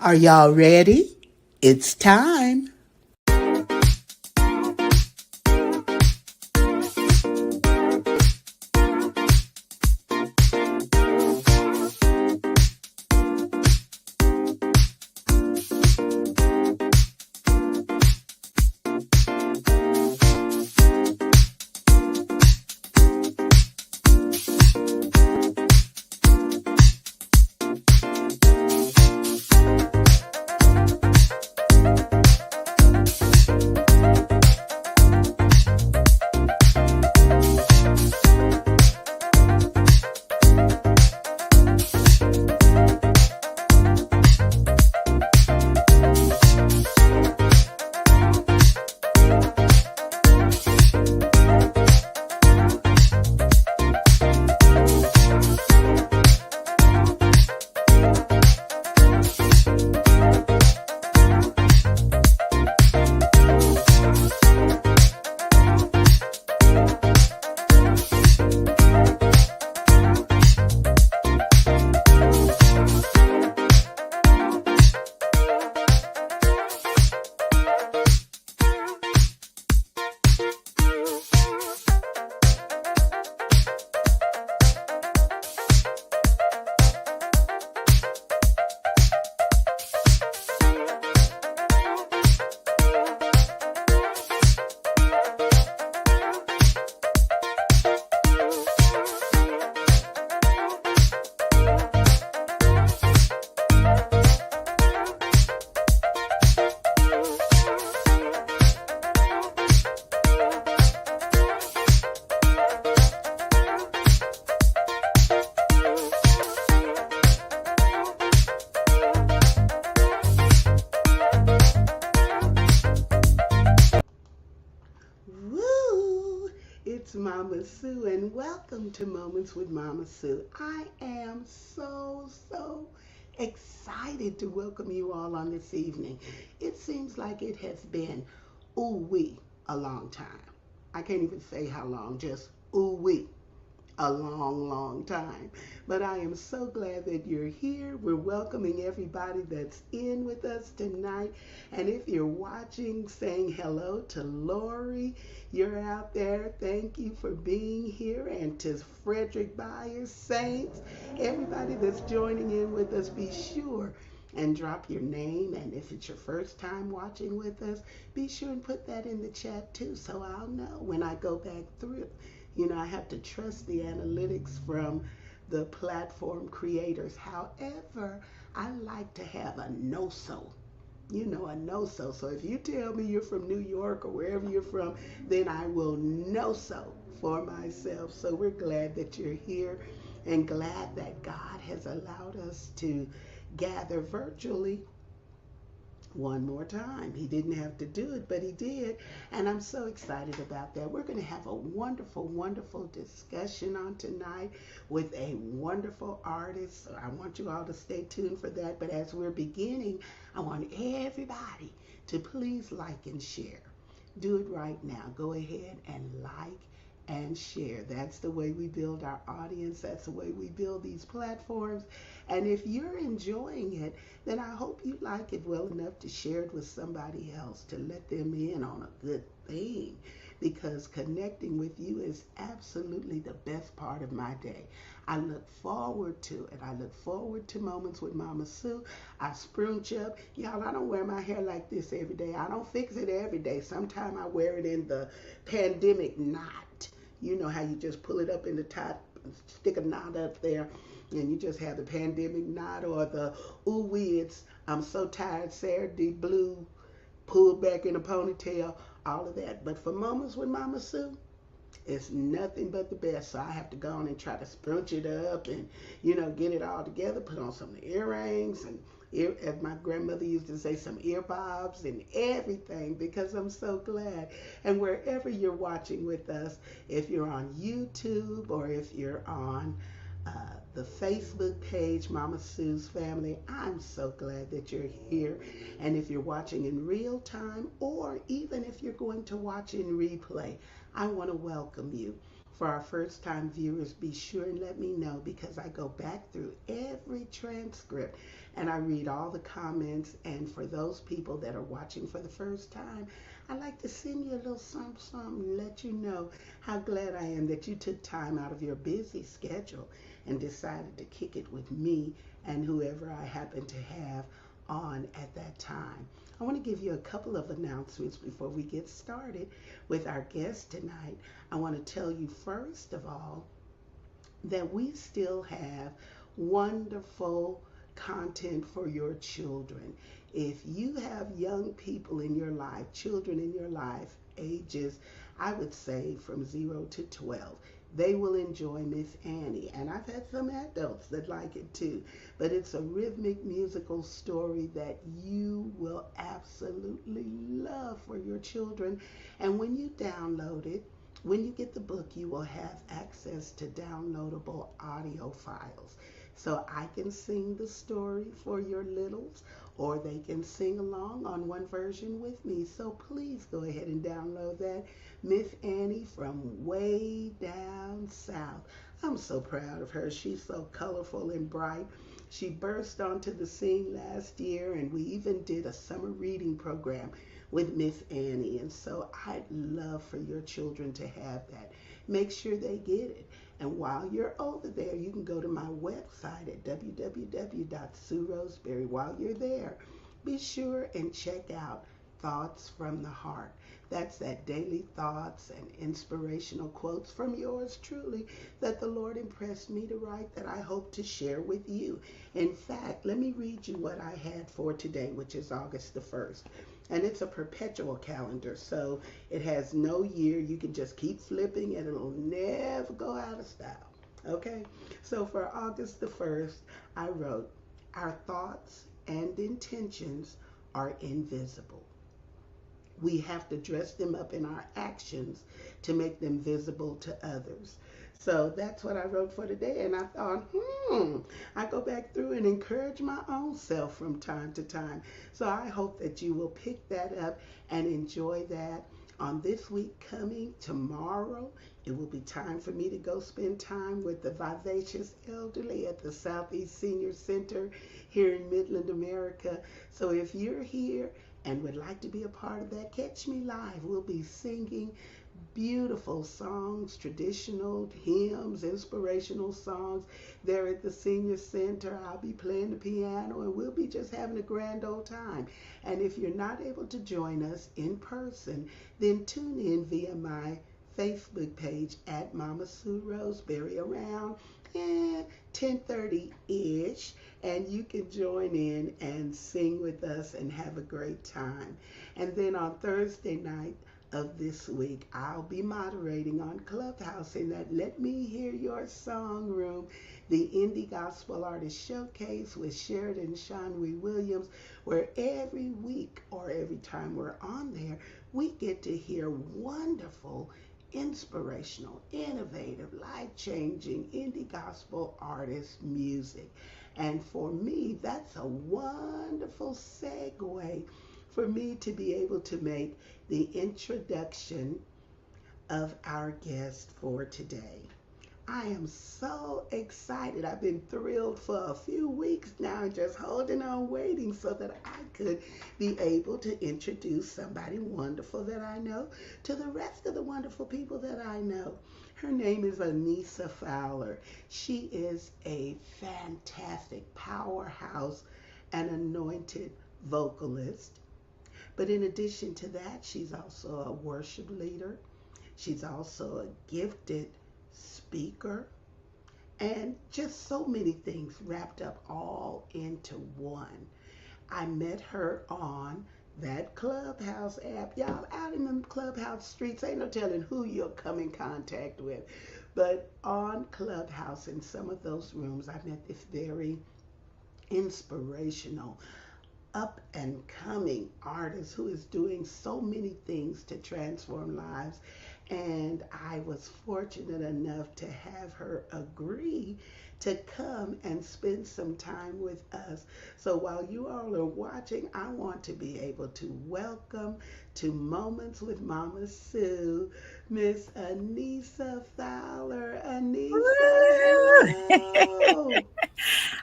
Are y'all ready? It's time. Woo! It's Mama Sue, and welcome to Moments with Mama Sue. I am so excited to welcome you all on this evening. It seems like it has been, ooh-wee, a long time. I can't even say how long, just ooh-wee, a long time. But I am so glad that you're here. We're welcoming everybody that's in with us tonight. And if you're watching, saying hello to Lori, you're out there. Thank you for being here. And to Frederick Byers, Saints, everybody that's joining in with us, be sure and drop your name. And if it's your first time watching with us, be sure and put that in the chat too, so I'll know when I go back through. You know, I have to trust the analytics from the platform creators. However, I like to have a no-so. You know, a no-so. So if you tell me you're from New York or wherever you're from, then I will no-so for myself. So we're glad that you're here and glad that God has allowed us to gather virtually one more time. He didn't have to do it, but he did. And I'm so excited about that. We're going to have a wonderful discussion on tonight with a wonderful artist. So I want you all to stay tuned for that. But as we're beginning, I want everybody to please like and share. Do it right now. Go ahead and like and share. That's the way we build our audience. That's the way we build these platforms. And if you're enjoying it, then I hope you like it well enough to share it with somebody else, to let them in on a good thing. Because connecting with you is absolutely the best part of my day. I look forward to it. I look forward to Moments with Mama Sue. I sprunch up. Y'all, I don't wear my hair like this every day. I don't fix it every day. Sometimes I wear it in the pandemic knot. You know how you just pull it up in the top, stick a knot up there, and you just have the pandemic knot, or the ooh wee, it's I'm so tired Saturday blue, pulled back in a ponytail, all of that. But for Moments with Mama Sue, it's nothing but the best. So I have to go on and try to scrunch it up and, you know, get it all together, put on some earrings and as my grandmother used to say, some earbobs and everything, because I'm so glad. And wherever you're watching with us, if you're on YouTube or if you're on the Facebook page, Mama Sue's Family, I'm so glad that you're here. And if you're watching in real time, or even if you're going to watch in replay, I want to welcome you. For our first time viewers, be sure and let me know because I go back through every transcript and I read all the comments. And for those people that are watching for the first time, I like to send you a little something, something, let you know how glad I am that you took time out of your busy schedule and decided to kick it with me and whoever I happen to have on at that time. I want to give you a couple of announcements before we get started with our guest tonight. I want to tell you, first of all, that we still have wonderful content for your children. If you have young people in your life, children in your life, ages, I would say from 0 to 12, they will enjoy Miss Annie. And I've had some adults that like it too. But it's a rhythmic musical story that you will absolutely love for your children. And when you download it, when you get the book, you will have access to downloadable audio files. So I can sing the story for your littles, or they can sing along on one version with me. So please go ahead and download that. Miss Annie from way down south. I'm so proud of her. She's so colorful and bright. She burst onto the scene last year, and we even did a summer reading program with Miss Annie. And so I'd love for your children to have that. Make sure they get it. And while you're over there, you can go to my website at www.sueroseberry. While you're there, be sure and check out Thoughts from the Heart. That's that daily thoughts and inspirational quotes from yours truly that the Lord impressed me to write that I hope to share with you. In fact, let me read you what I had for today, which is August the 1st. And it's a perpetual calendar, so it has no year. You can just keep flipping and it'll never go out of style. Okay? So for August the 1st, I wrote, our thoughts and intentions are invisible. We have to dress them up in our actions to make them visible to others. So that's what I wrote for today. And I thought, I go back through and encourage my own self from time to time. So I hope that you will pick that up and enjoy that. On this week coming, tomorrow, it will be time for me to go spend time with the vivacious elderly at the Southeast Senior Center here in Midland, America. So if you're here and would like to be a part of that, catch me live. We'll be singing beautiful songs, traditional hymns, inspirational songs there at the Senior Center. I'll be playing the piano and we'll be just having a grand old time. And if you're not able to join us in person, then tune in via my Facebook page at Mama Sue Roseberry around 10:30-ish, and you can join in and sing with us and have a great time. And then on Thursday night of this week, I'll be moderating on Clubhouse in that Let Me Hear Your Song Room, the Indie Gospel Artist Showcase with Sheridan Shanwe Williams, where every week or every time we're on there, we get to hear wonderful, inspirational, innovative, life-changing indie gospel artist music. And for me, that's a wonderful segue for me to be able to make the introduction of our guest for today. I am so excited. I've been thrilled for a few weeks now, just holding on, waiting so that I could be able to introduce somebody wonderful that I know to the rest of the wonderful people that I know. Her name is Anisa Fowler. She is a fantastic powerhouse and anointed vocalist. But in addition to that, she's also a worship leader. She's also a gifted speaker, and just so many things wrapped up all into one. I met her on that Clubhouse app. Y'all out in them Clubhouse streets, ain't no telling who you'll come in contact with. But on Clubhouse, in some of those rooms, I met this very inspirational, up and coming artist who is doing so many things to transform lives. And I was fortunate enough to have her agree to come and spend some time with us. So while you all are watching, I want to be able to welcome to Moments with Mama Sue, Miss Anisa Fowler. Anisa, Woo! hello.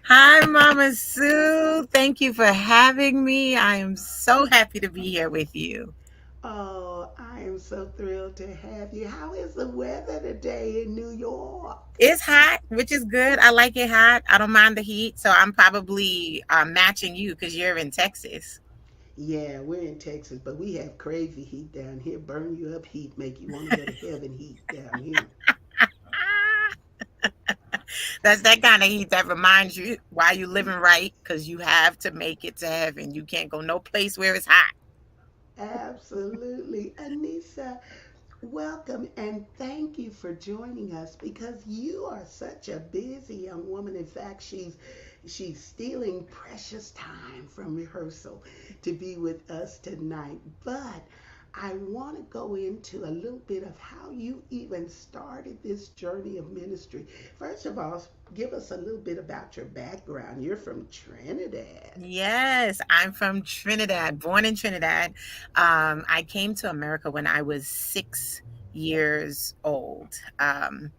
Hi, Mama Sue. Thank you for having me. I am so happy to be here with you. Oh, I am so thrilled to have you. How is the weather today in New York? It's hot, which is good. I like it hot. I don't mind the heat. So I'm probably matching you because you're in Texas. Yeah, we're in Texas, but we have crazy heat down here. Burn you up heat, make you want to go to heaven heat down here. That's that kind of heat that reminds you why you living right because you have to make it to heaven. You can't go no place where it's hot. Absolutely. Anissa, welcome and thank you for joining us because you are such a busy young woman. In fact, she's stealing precious time from rehearsal to be with us tonight. But I want to go into a little bit of how you even started this journey of ministry. First of all, give us a little bit about your background. You're from Trinidad. Yes, I'm from Trinidad, born in Trinidad. I came to America when I was 6 years old. And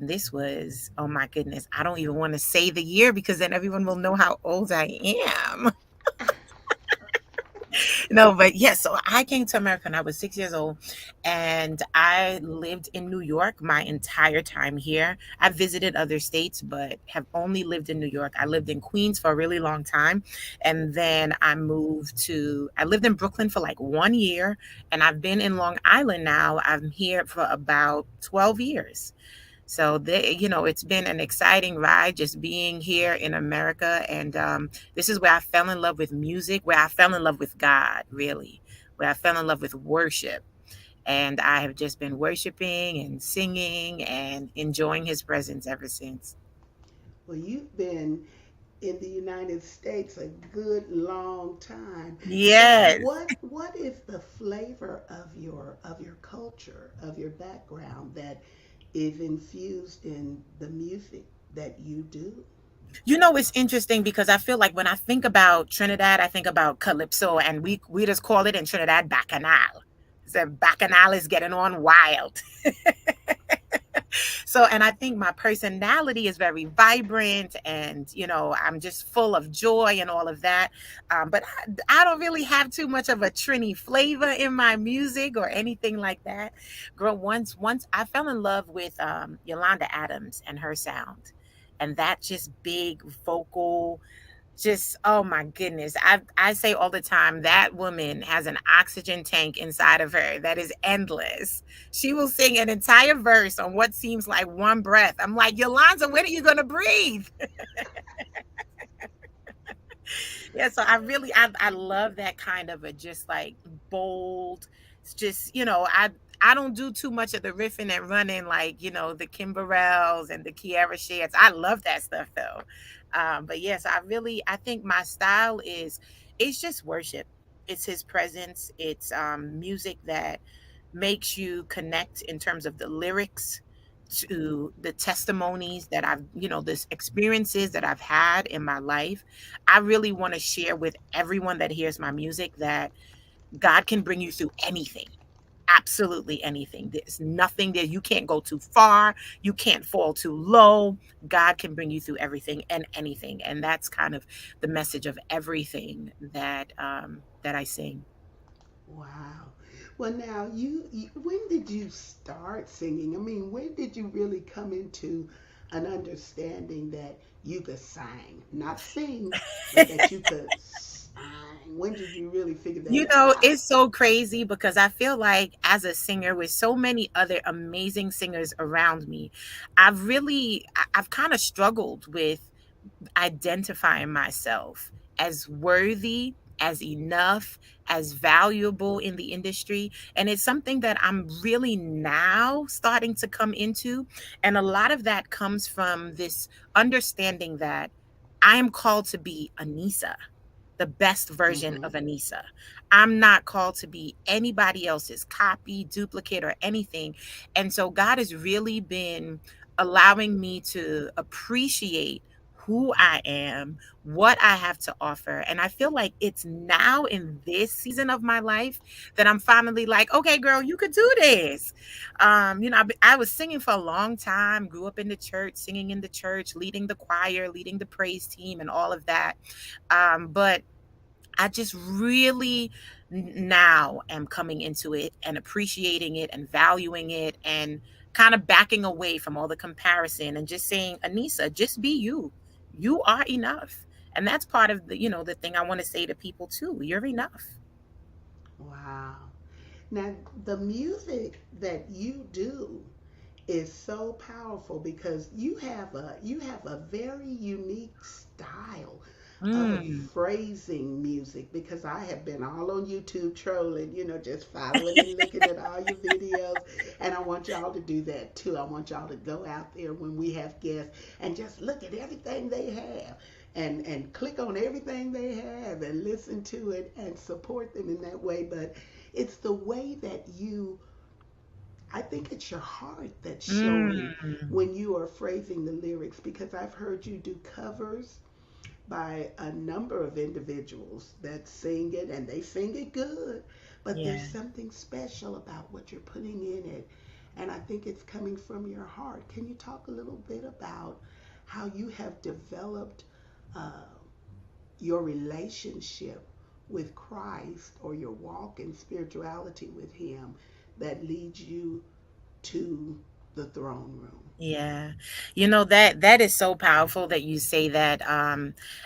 this was, oh my goodness, I don't even want to say the year because then everyone will know how old I am. No, but yes, so I came to America when I was 6 years old and I lived in New York my entire time here. I visited other states, but have only lived in New York. I lived in Queens for a really long time. And then I lived in Brooklyn for like 1 year. And I've been in Long Island now. I'm here for about 12 years. So it's been an exciting ride just being here in America, and this is where I fell in love with music, where I fell in love with God, really, where I fell in love with worship, and I have just been worshiping and singing and enjoying His presence ever since. Well, you've been in the United States a good long time. So Yes. what is the flavor of your culture, of your background that is infused in the music that you do? It's interesting because I feel like when I think about Trinidad, I think about calypso, and we just call it in Trinidad bacchanal. So bacchanal is getting on wild. So, and I think my personality is very vibrant and, I'm just full of joy and all of that. But I don't really have too much of a Trini flavor in my music or anything like that. Girl, once I fell in love with Yolanda Adams and her sound. And that just big vocal, just oh my goodness, I say all the time that woman has an oxygen tank inside of her that is endless. She will sing an entire verse on what seems like one breath. I'm like, Yolanda, when are you going to breathe? Yeah, so I love that kind of a just like bold. It's just, I don't do too much of the riffing and running like, the Kimberells and the Kiara Sheds. I love that stuff though. But yes, I think my style is it's just worship. It's His presence. It's music that makes you connect in terms of the lyrics to the testimonies that this experiences that I've had in my life. I really want to share with everyone that hears my music that God can bring you through anything. Absolutely anything. There's nothing there. You can't go too far. You can't fall too low. God can bring you through everything and anything. And that's kind of the message of everything that I sing. Wow. Well, now when did you start singing? I mean, when did you really come into an understanding that you could sing, not sing, but that you could sing? When did you really figure that out? It's so crazy because I feel like as a singer with so many other amazing singers around me, I've kind of struggled with identifying myself as worthy, as enough, as valuable in the industry. And it's something that I'm really now starting to come into. And a lot of that comes from this understanding that I am called to be Anisa. the best version Mm-hmm. of Anisa. I'm not called to be anybody else's copy, duplicate, or anything. And so God has really been allowing me to appreciate who I am, what I have to offer. And I feel like it's now in this season of my life that I'm finally like, okay, girl, you could do this. I was singing for a long time, grew up in the church, singing in the church, leading the choir, leading the praise team, and all of that. But I just really now am coming into it and appreciating it and valuing it and kind of backing away from all the comparison and just saying, Anisa, just be you. You are enough. And that's part of the thing I want to say to people too. You're enough. Wow. Now, the music that you do is so powerful because you have a very unique style of Mm. phrasing music, because I have been all on YouTube trolling, just following and looking at all your videos, and I want y'all to do that too. I want y'all to go out there when we have guests and just look at everything they have and click on everything they have and listen to it and support them in that way. But it's the way that I think it's your heart that's showing Mm. when you are phrasing the lyrics, because I've heard you do covers by a number of individuals that sing it and they sing it good, but there's Yeah. something special about what you're putting in it. And I think it's coming from your heart. Can you talk a little bit about how you have developed uh, your relationship with Christ, or your walk in spirituality with Him, that leads you to the throne room? Yeah. That is so powerful that you say that.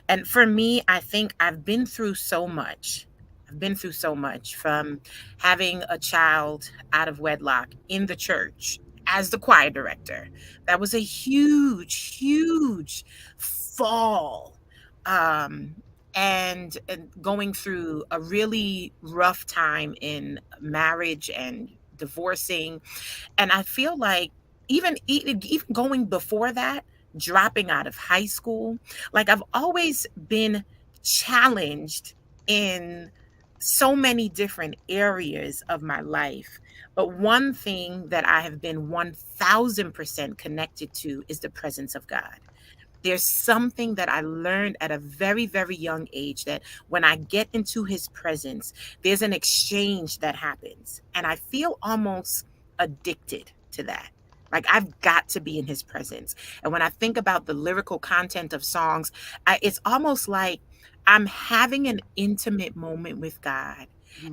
And for me, I think I've been through so much. I've been through so much, from having a child out of wedlock in the church as the choir director. That was a huge, huge fall. Um and going through a really rough time in marriage and divorcing. And I feel like even going before that, dropping out of high school, like I've always been challenged in so many different areas of my life. But one thing that I have been 1000% connected to is the presence of God. There's something that I learned at a very, very young age, that when I get into his presence, there's an exchange that happens. And I feel almost addicted to that. Like I've got to be in his presence. And when I think about the lyrical content of songs, it's almost like I'm having an intimate moment with God.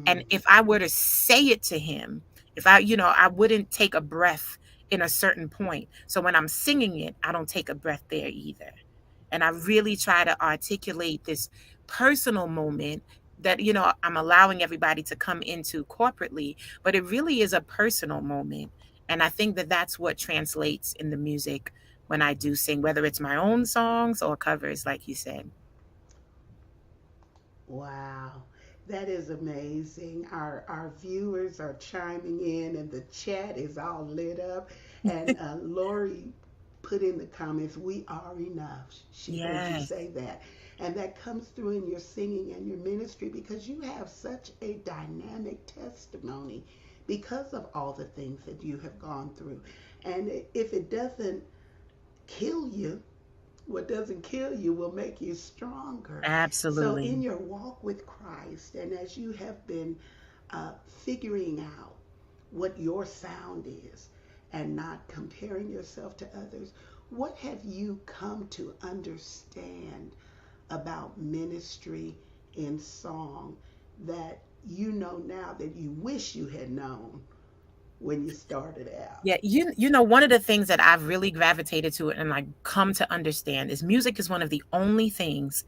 And Mm. if I were to say it to him, if I wouldn't take a breath in a certain point. So when I'm singing it, I don't take a breath there either. And I really try to articulate this personal moment that, I'm allowing everybody to come into corporately, but it really is a personal moment. And I think that that's what translates in the music when I do sing, whether it's my own songs or covers, like you said. Wow, that is amazing. Our viewers are chiming in, and the chat is all lit up. And Lori put in the comments, "We are enough." She heard you Yes, say that, and that comes through in your singing and your ministry, because you have such a dynamic testimony because of all the things that you have gone through. And if it doesn't kill you, what doesn't kill you will make you stronger. So, absolutely. in your walk with Christ, and as you have been figuring out what your sound is and not comparing yourself to others, what have you come to understand about ministry in song that you know now that you wish you had known when you started out? Yeah, one of the things that I've really gravitated to and like come to understand is music is one of the only things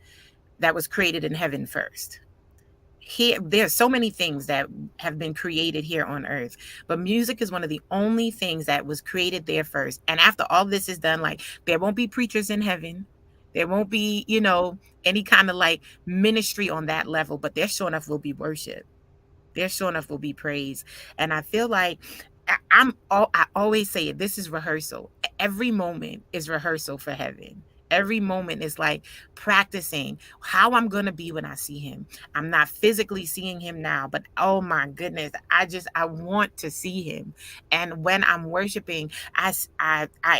that was created in heaven first. Here, there's so many things that have been created here on earth, but music is one of the only things that was created there first. And after all this is done, like there won't be preachers in heaven. There won't be, any kind of like ministry on that level, but there sure enough will be worship. There sure enough will be praise. And I feel like I always say it, this is rehearsal. Every moment is rehearsal for heaven. Every moment is like practicing how I'm going to be when I see him. I'm not physically seeing him now, but oh my goodness, I want to see him. And when I'm worshiping, I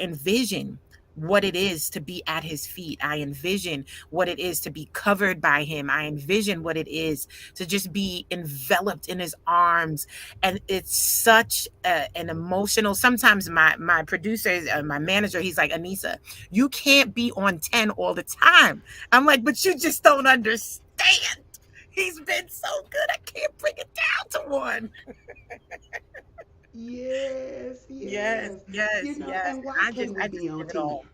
envision what it is to be at his feet. I envision what it is to be covered by him. I envision what it is to just be enveloped in his arms. And it's such an emotional, sometimes my producer, my manager, he's like, Anisa, you can't be on 10 all the time. I'm like, but you just don't understand. He's been so good, I can't bring it down to one. Yes, Yes, yes. yes, yes. And why can't we I be just on give it 10? all.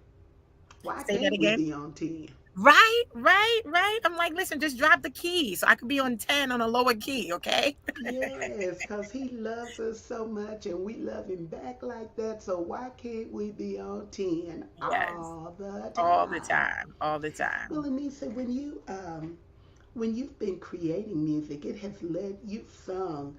Why Say that can't we again. be on 10? Right, right, right. I'm like, listen, just drop the key so I could be on 10 on a lower key, okay? Yes, because he loves us so much and we love him back like that. So why can't we be on 10 Yes. all the All the time? time. All the Well, time. Anissa, when you've been creating music, it has led you've sung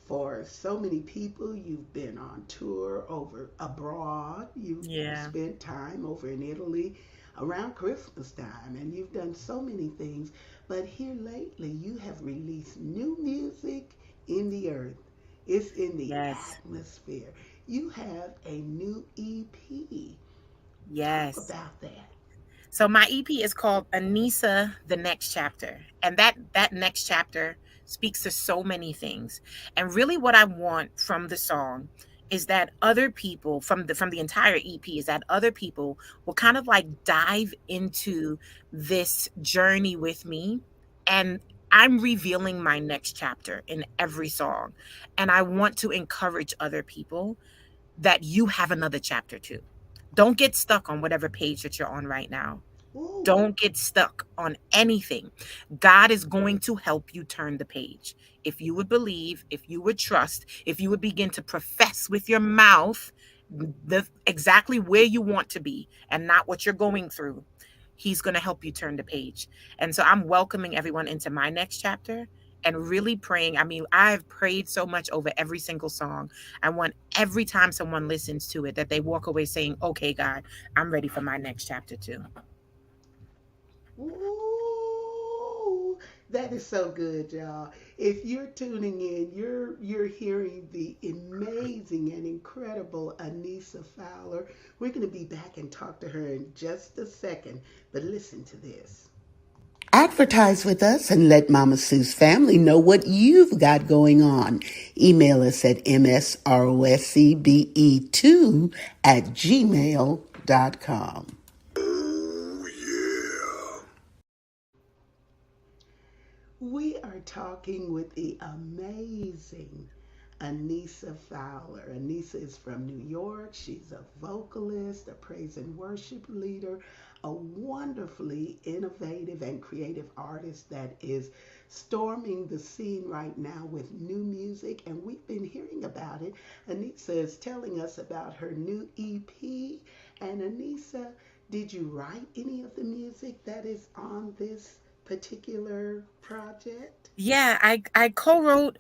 for so many people. You've been on tour over abroad. You've Yeah. spent time over in Italy around Christmas time, and you've done so many things. But here lately, you have released new music in the earth. It's in the Yes. atmosphere. You have a new EP. Talk Yes. about that. So my EP is called Anisa the Next Chapter. And that next chapter speaks to so many things. And really what I want from the song is that other people from the entire EP is that other people will kind of like dive into this journey with me, and I'm revealing my next chapter in every song. And I want to encourage other people that you have another chapter too. Don't get stuck on whatever page that you're on right now. Ooh, Don't get stuck on anything. God is going to help you turn the page. If you would believe, if you would trust, if you would begin to profess with your mouth exactly where you want to be and not what you're going through, He's going to help you turn the page. And so I'm welcoming everyone into my next chapter and really praying. I mean, I've prayed so much over every single song. I want every time someone listens to it that they walk away saying, okay, God, I'm ready for my next chapter too. ooh, that is so good, y'all. If you're tuning in, you're hearing the amazing and incredible Anisa Fowler. We're going to be back and talk to her in just a second, but listen to this. Advertise with us and let Mama Sue's family know what you've got going on. Email us at msroscbe2 at gmail.com. Oh, yeah. We are talking with the amazing Anisa Fowler. Anisa is from New York. She's a vocalist, a praise and worship leader, a wonderfully innovative and creative artist that is storming the scene right now with new music, and we've been hearing about it. Anisa is telling us about her new EP. And Anisa, did you write any of the music that is on this particular project? Yeah, I co-wrote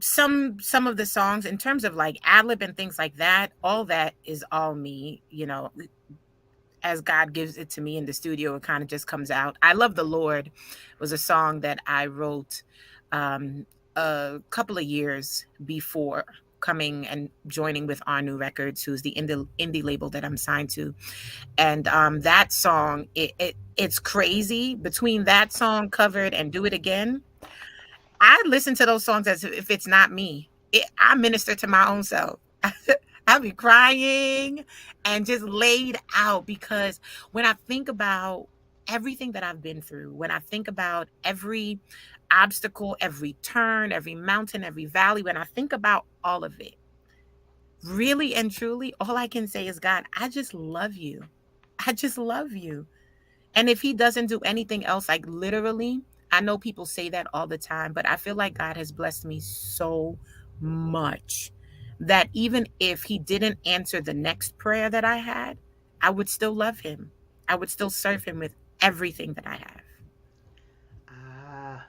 some of the songs in terms of like ad lib and things like that. All that is all me, as God gives it to me in the studio, it kind of just comes out. I Love the Lord was a song that I wrote um a couple of years before coming and joining with our new records, who's the indie label that I'm signed to. And that song, it's crazy. Between that song, Covered, and Do It Again, I listen to those songs as if it's not me. I minister to my own self. I be crying and just laid out, because when I think about everything that I've been through, when I think about every obstacle, every turn, every mountain, every valley, when I think about all of it, really and truly, all I can say is, God, I just love you. I just love you. And if he doesn't do anything else, like literally, I know people say that all the time, but I feel like God has blessed me so much that even if he didn't answer the next prayer that I had, I would still love him. I would still serve him with everything that I have. Ah,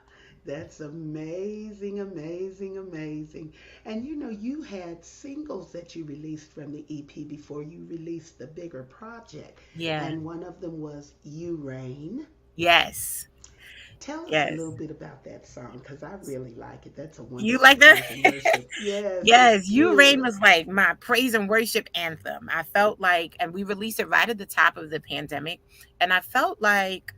That's amazing, amazing, amazing. And you know, you had singles that you released from the EP before you released the bigger project. Yeah. And one of them was You Rain. Yes. Tell us a Yes. little bit about that song because I really like it. That's a You wonderful like that? praise and worship. Yes, it's Yes, You Rain good. was like my praise and worship anthem. I felt like, and we released it right at the top of the pandemic, and I felt like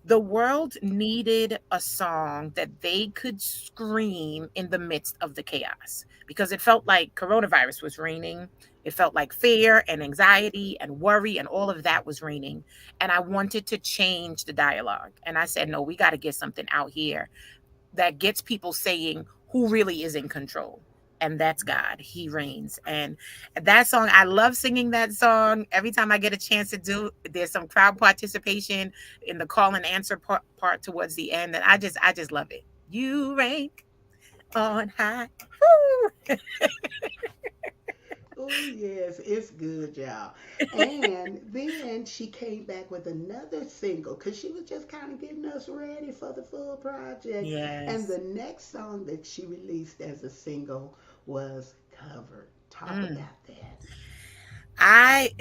the world needed a song that they could scream in the midst of the chaos because it felt like coronavirus was reigning. It felt like fear and anxiety and worry and all of that was reigning. And I wanted to change the dialogue. And I said, no, we got to get something out here that gets people saying who really is in control. And that's God. He reigns. And that song, I love singing that song. Every time I get a chance to do, there's some crowd participation in the call and answer part towards the end. And I just love it. You reign on high. Woo! Oh, yes, it's good, y'all. And then she came back with another single because she was just kind of getting us ready for the full project. And Yes. the next song that she released as a single was Covered. Talk Mm. about that. I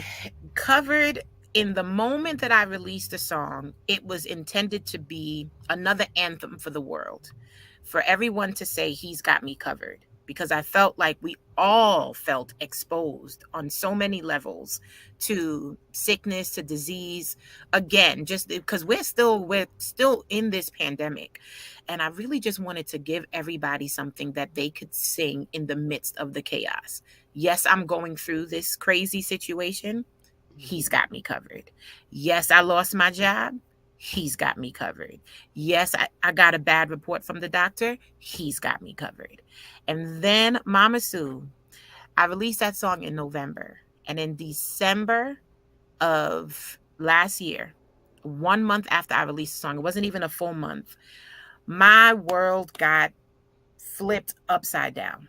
covered in the moment that I released the song, it was intended to be another anthem for the world, for everyone to say, He's got me covered. Because I felt like we all felt exposed on so many levels to sickness, to disease. Again, just because we're still in this pandemic. And I really just wanted to give everybody something that they could sing in the midst of the chaos. Yes, I'm going through this crazy situation. He's Hmm. got me covered. Yes, I lost my job. He's got me covered. Yes, I got a bad report from the doctor. He's got me covered. And then Mama Sue, I released that song in November. And in December of last year, 1 month after I released the song, it wasn't even a full month, my world got flipped upside down.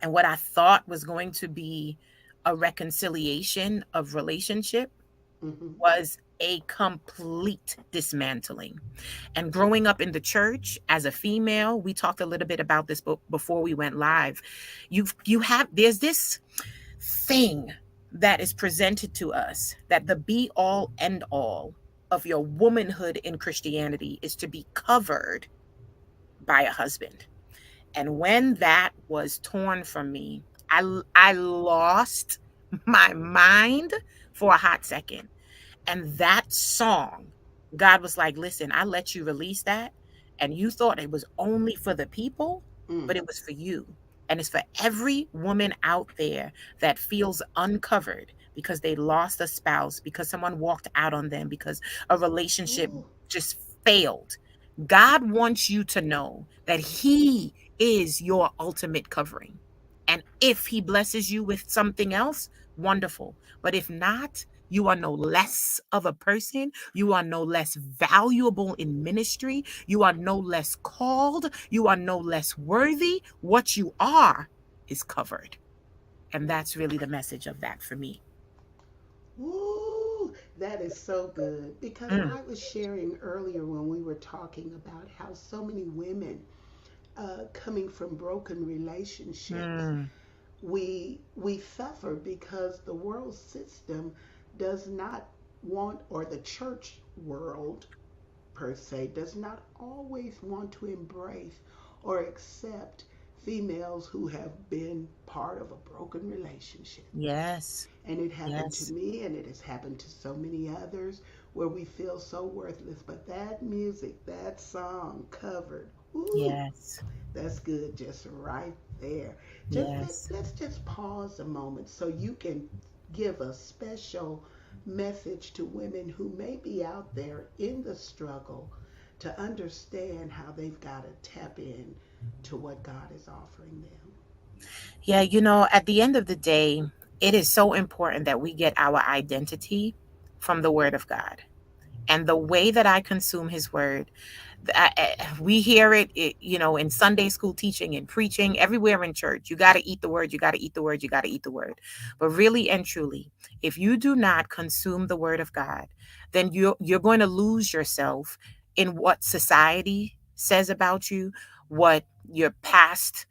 And what I thought was going to be a reconciliation of relationship Hmm. was a complete dismantling. And growing up in the church as a female, we talked a little bit about this before we went live. There's this thing that is presented to us that the be all end all of your womanhood in Christianity is to be covered by a husband. And when that was torn from me, I lost my mind for a hot second. And that song, God was like, listen, I let you release that. And you thought it was only for the people, Mm. but it was for you. And it's for every woman out there that feels uncovered because they lost a spouse, because someone walked out on them, because a relationship Ooh. just failed. God wants you to know that He is your ultimate covering. And if He blesses you with something else, wonderful. But if not, you are no less of a person. You are no less valuable in ministry. You are no less called. You are no less worthy. What you are is covered. And that's really the message of that for me. Woo, that is so good because Mm, I was sharing earlier when we were talking about how so many women coming from broken relationships, mm, we suffer because the world system does not want, or the church world per se does not always want to embrace or accept females who have been part of a broken relationship. yes. And it happened to Yes. me and it has happened to so many others where we feel so worthless. But that music, that song covered, ooh, Yes. that's good just right there. Yes. Let's just pause a moment so you can give a special message to women who may be out there in the struggle to understand how they've got to tap in to what God is offering them. Yeah, at the end of the day, it is so important that we get our identity from the Word of God. And the way that I consume His Word, we hear it, in Sunday school teaching and preaching, everywhere in church. You got to eat the Word, you got to eat the Word, you got to eat the Word. But really and truly, if you do not consume the Word of God, then you're going to lose yourself in what society says about you, what your past,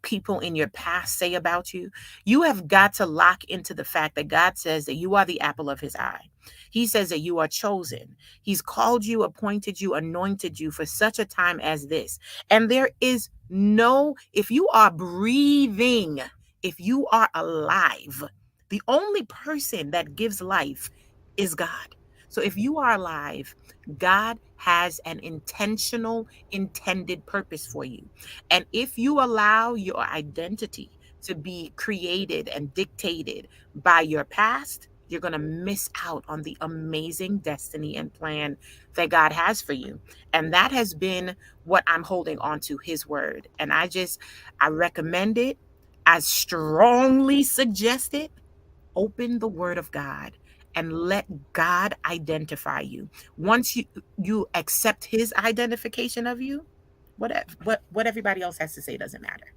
people in your past say about you, you have got to lock into the fact that God says that you are the apple of his eye. He says that you are chosen. He's called you, appointed you, anointed you for such a time as this. And there is no, if you are breathing, if you are alive, the only person that gives life is God. So if you are alive, God has an intentional, intended purpose for you. And if you allow your identity to be created and dictated by your past, you're going to miss out on the amazing destiny and plan that God has for you. And that has been what I'm holding on to, his word. And I recommend it. I strongly suggest it. Open the word of God and let God identify you. Once you accept his identification of you, what everybody else has to say doesn't matter.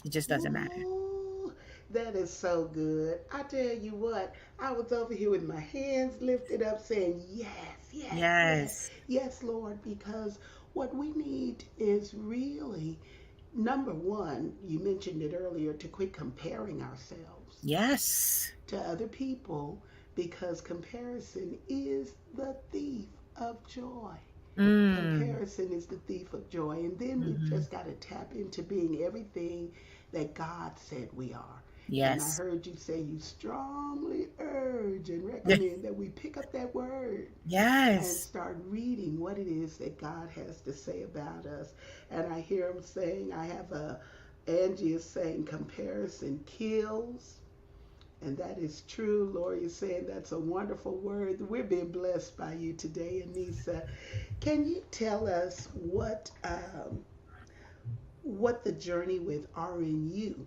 It just doesn't matter. Ooh, that is so good. I tell you what, I was over here with my hands lifted up saying, yes, yes, yes, Yes. yes, Lord, because what we need is really, number one, you mentioned it earlier, to quit comparing ourselves Yes. to other people because comparison is the thief of joy. Mm. Comparison is the thief of joy. And then we've Hmm. just got to tap into being everything that God said we are. And I Yes. heard you say you strongly urge and recommend that we pick up that word and Yes. start reading what it is that God has to say about us. And I hear him saying, Angie is saying, comparison kills. And that is true. Lori is saying that's a wonderful word. We're being blessed by you today, Anisa. Can you tell us what the journey with RNU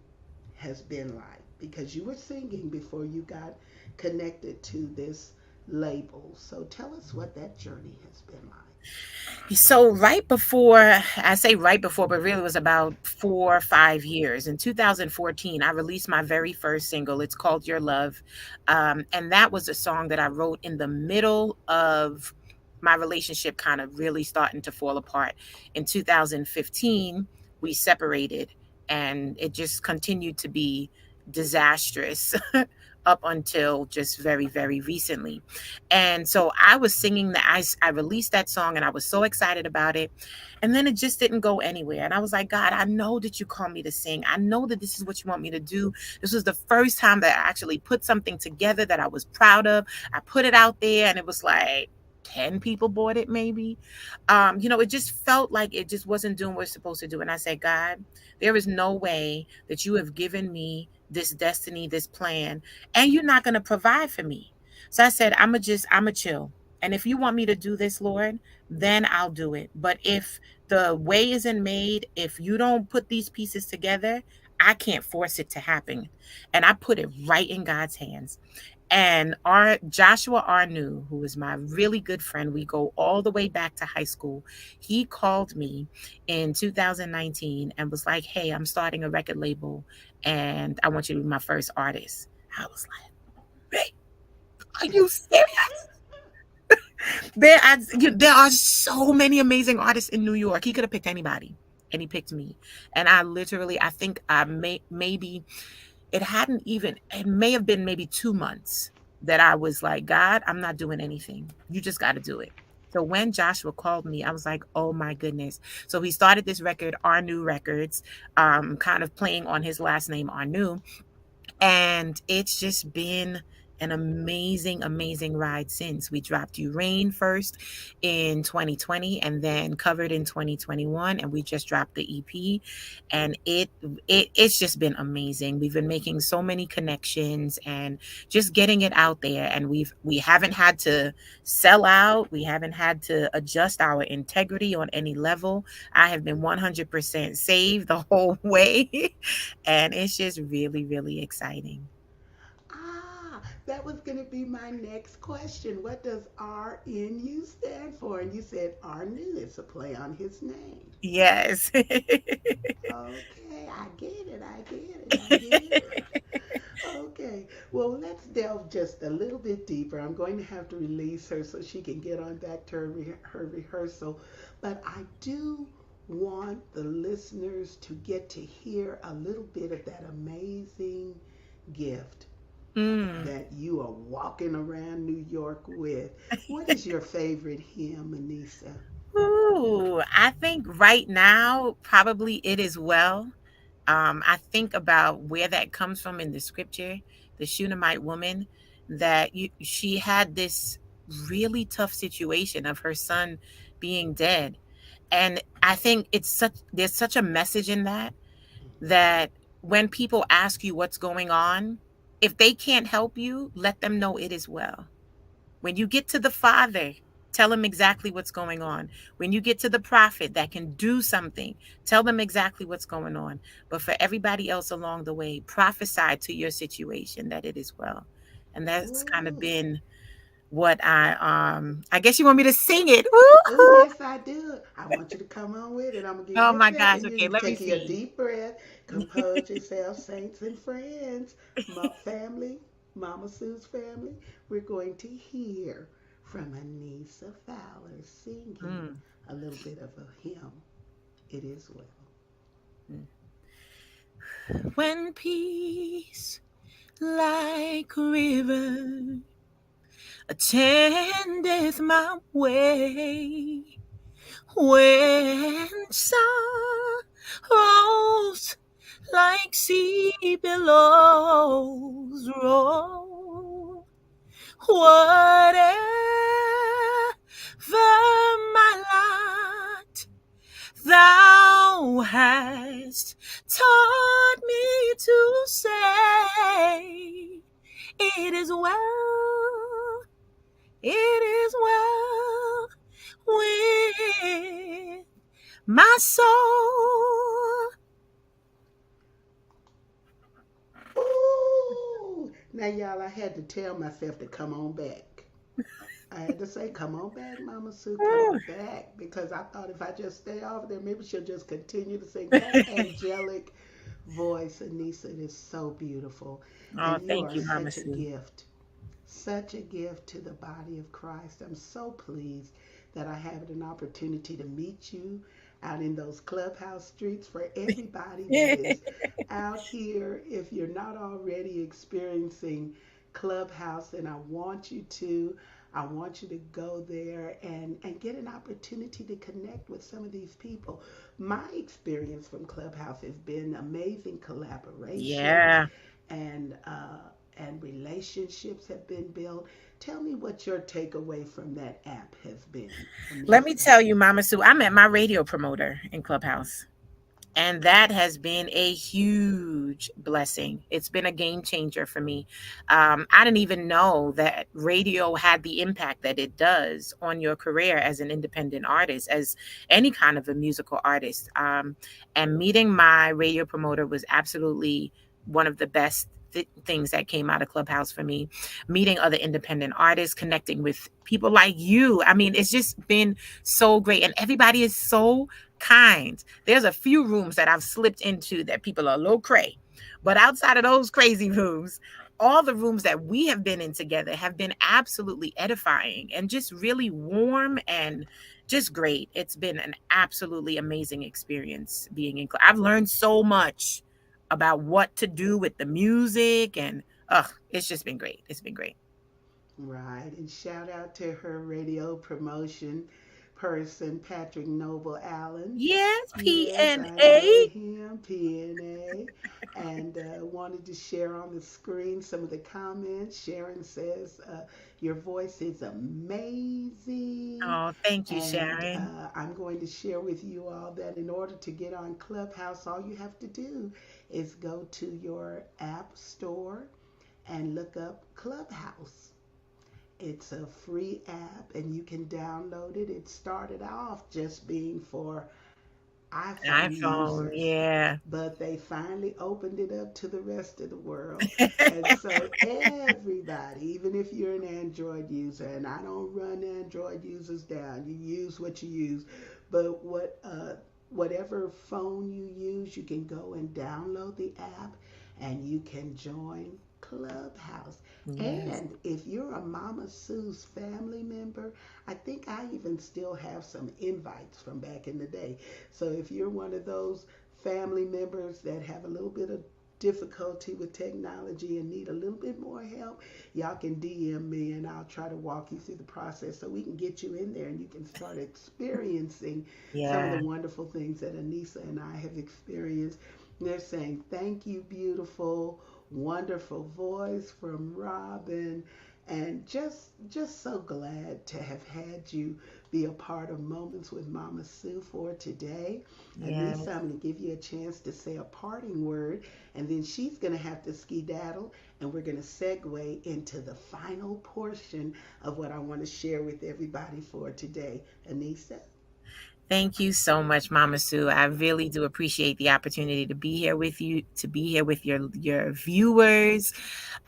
has been like? Because you were singing before you got connected to this label. So tell us what that journey has been like. So right before, I say right before, but really it was about 4 or 5 years. In 2014, I released my very first single. It's called Your Love. And that was a song that I wrote in the middle of my relationship kind of really starting to fall apart. In 2015, we separated and it just continued to be disastrous up until just very, very recently. And so I was singing that, I released that song and I was so excited about it. And then it just didn't go anywhere. And I was like, God, I know that you call me to sing. I know that this is what you want me to do. This was the first time that I actually put something together that I was proud of. I put it out there and it was like 10 people bought it maybe. It just felt like it just wasn't doing what it's supposed to do. And I said, God, there is no way that you have given me this destiny, this plan, and you're not going to provide for me. So I said, I'ma chill. And if you want me to do this, Lord, then I'll do it. But if the way isn't made, if you don't put these pieces together, I can't force it to happen. And I put it right in God's hands. And our Joshua Arnu, who is my really good friend, we go all the way back to high school. He called me in 2019 and was like, "Hey, I'm starting a record label, and I want you to be my first artist." I was like, "Hey, are you serious?" There are so many amazing artists in New York. He could have picked anybody, and he picked me. And I literally, I think I maybe it may have been maybe 2 months that I was like, God, I'm not doing anything. You just got to do it. So when Joshua called me, I was like, oh my goodness. So he started this record, Our New Records, kind of playing on his last name, Our New. And it's just been an amazing, amazing ride since. We dropped You Rain first in 2020 and then Covered in 2021. And we just dropped the EP. And it's just been amazing. We've been making so many connections and just getting it out there. And we haven't had to sell out. We haven't had to adjust our integrity on any level. I have been 100% saved the whole way. And it's just really, really exciting. That was going to be my next question. What does RNU stand for? And you said RNU. It's a play on his name. Yes. Okay, I get it. I get it. I get it. Okay, well, let's delve just a little bit deeper. I'm going to have to release her so she can get on back to her rehearsal. But I do want the listeners to get to hear a little bit of that amazing gift Mm. that you are walking around New York with. What is your favorite hymn, Anisa? Ooh, I think right now, probably it is well. I think about where that comes from in the scripture, the Shunammite woman, that she had this really tough situation of her son being dead. And I think there's such a message in that, that when people ask you what's going on, if they can't help you, let them know it is well. When you get to the Father, tell them exactly what's going on. When you get to the prophet that can do something, tell them exactly what's going on. But for everybody else along the way, prophesy to your situation that it is well. And that's kind of Ooh. been what I guess you want me to sing it. Oh, Woo-hoo! yes, I do. I want you to come on with it. I'm going to give Oh you a my bell gosh. and you Okay, need to let me take a see. deep breath, compose yourself, saints and friends, family, Mama Sue's family. We're going to hear from Anisa Fowler singing Mm, a little bit of a hymn. It is well. mm. When peace like a river attendeth my way, when sorrows like sea billows roll, whatever my lot, thou hast taught me to say, it is well, it is well with my soul. Ooh! Now, y'all, I had to tell myself to come on back. I had to say, come on back, Mama Sue, come Woo. on back. Because I thought if I just stay over there, maybe she'll just continue to sing that angelic voice. Anissa, it is so beautiful. Oh, And you thank are you, Mama such a Sue. gift, such a gift to the body of Christ. I'm so pleased that I have an opportunity to meet you out in those clubhouse streets. For everybody that is out here, if you're not already experiencing Clubhouse, then I want you to. I want you to go there and get an opportunity to connect with some of these people. My experience from Clubhouse has been amazing collaborations Yeah. and relationships have been built. Tell me what your takeaway from that app has been, Let me Anissa. tell you, Mama Sue, I met my radio promoter in Clubhouse. And that has been a huge blessing. It's been a game changer for me. I didn't even know that radio had the impact that it does on your career as an independent artist, as any kind of a musical artist. And meeting my radio promoter was absolutely one of the best things that came out of Clubhouse for me. Meeting other independent artists, connecting with people like you. I mean, it's just been so great. And everybody is so kind. There's a few rooms that I've slipped into that people are a little cray. But outside of those crazy rooms, all the rooms that we have been in together have been absolutely edifying and just really warm and just great. It's been an absolutely amazing experience being in. I've learned so much about what to do with the music, and it's just been great. It's been great. Right. And shout out to her radio promotion person, Patrick Noble Allen. Yes, Yes, I know PNA. him, PNA. And wanted to share on the screen some of the comments. Sharon says, your voice is amazing. Oh, thank you, And Sharon. I'm going to share with you all that in order to get on Clubhouse, all you have to do is go to your app store and look up Clubhouse. It's a free app and you can download it. It started off just being for iPhone iPhone, users, yeah. but they finally opened it up to the rest of the world. And so everybody, even if you're an Android user, and I don't run Android users down, you use what you use, but whatever phone you use, you can go and download the app and you can join Clubhouse. Yes. And if you're a Mama Sue's family member, I think I even still have some invites from back in the day. So if you're one of those family members that have a little bit of difficulty with technology and need a little bit more help, y'all can DM me and I'll try to walk you through the process so we can get you in there and you can start experiencing some of the Yeah. wonderful things that Anisa and I have experienced. They're saying, thank you, beautiful, wonderful voice from Robin. And just so glad to have had you be a part of Moments with Mama Sue for today. Yes. Anissa, I'm going to give you a chance to say a parting word, and then she's going to have to skedaddle, and we're going to segue into the final portion of what I want to share with everybody for today. Anissa? Thank you so much, Mama Sue. I really do appreciate the opportunity to be here with you, to be here with your viewers.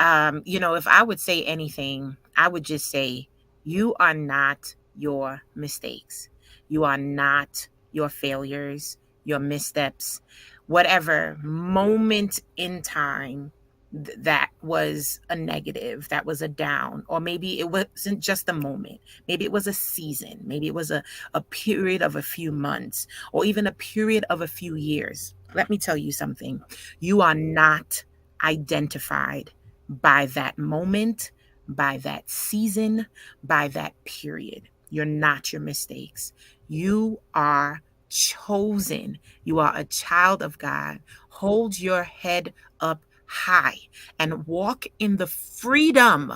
If I would say anything, I would just say you are not your mistakes. You are not your failures, your missteps, whatever moment in time that was a negative, that was a down, or maybe it wasn't just a moment. Maybe it was a season. Maybe it was a period of a few months, or even a period of a few years. Let me tell you something. You are not identified by that moment, by that season, by that period. You're not your mistakes. You are chosen. You are a child of God. Hold your head up high and walk in the freedom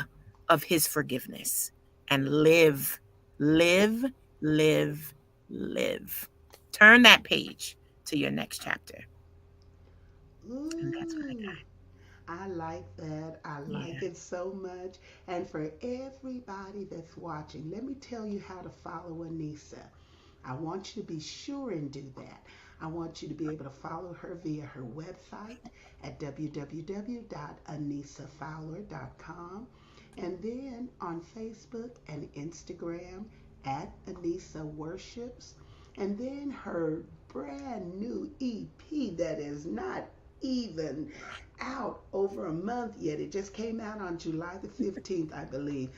of his forgiveness and live, live, live, live. Turn that page to your next chapter. And that's what I Ooh. got. I like that. I like Yeah. it so much. And for everybody that's watching, let me tell you how to follow Anisa. I want you to be sure and do that. I want you to be able to follow her via her website at www.anisafowler.com, and then on Facebook and Instagram at Anisa Worships, and then her brand new EP that is not even out over a month yet. It just came out on July the 15th, I believe.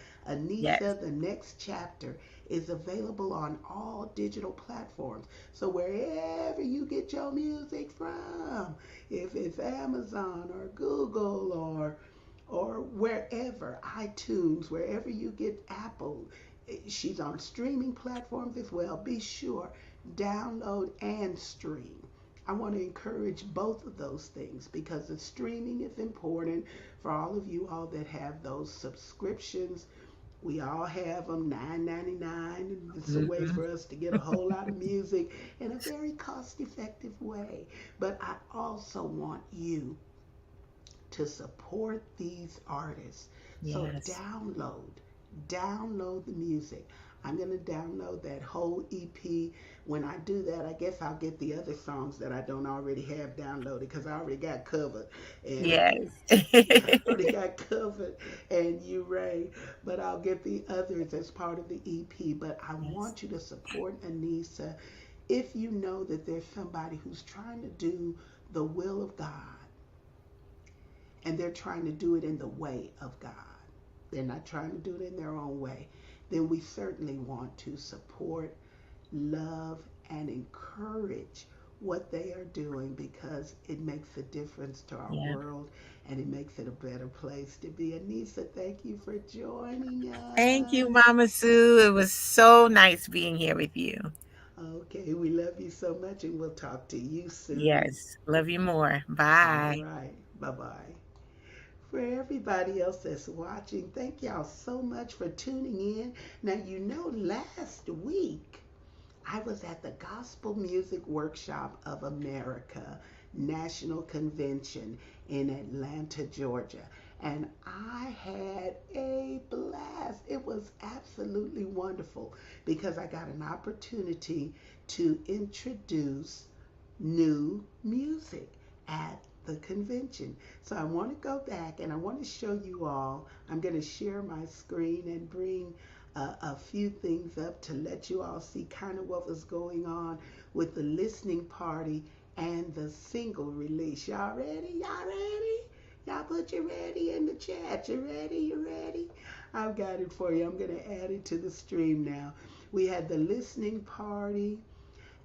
Yes. Anisa, the next chapter is available on all digital platforms. So wherever you get your music from, if it's Amazon or Google or wherever, iTunes, wherever you get Apple, she's on streaming platforms as well. Be sure download and stream. I want to encourage both of those things because the streaming is important for all of you all that have those subscriptions. We all have them, $9.99, and it's a way Hmm. for us to get a whole lot of music in a very cost-effective way. But I also want you to support these artists. So Yes. download the music. I'm going to download that whole EP. When I do that, I guess I'll get the other songs that I don't already have downloaded because I already got covered. And Yes. yeah, I already got covered and you Ray, but I'll get the others as part of the EP. But I Yes. want you to support Anisa if you know that there's somebody who's trying to do the will of God and they're trying to do it in the way of God. They're not trying to do it in their own way. Then we certainly want to support, love, and encourage what they are doing because it makes a difference to our Yeah. world and it makes it a better place to be. Anisa, thank you for joining Thank you, us. Mama Sue. It was so nice being here with you. Okay, we love you so much and we'll talk to you soon. Yes. Love you more. All Bye. right, bye bye. For everybody else that's watching, thank y'all so much for tuning in. Now, last week I was at the Gospel Music Workshop of America National Convention in Atlanta, Georgia. And I had a blast. It was absolutely wonderful because I got an opportunity to introduce new music at the convention. So I want to go back and I want to show you all. I'm going to share my screen and bring a few things up to let you all see kind of what was going on with the listening party and the single release. Y'all ready? Y'all ready? Y'all put you ready in the chat. You ready? You ready? I've got it for you. I'm going to add it to the stream now. We had the listening party,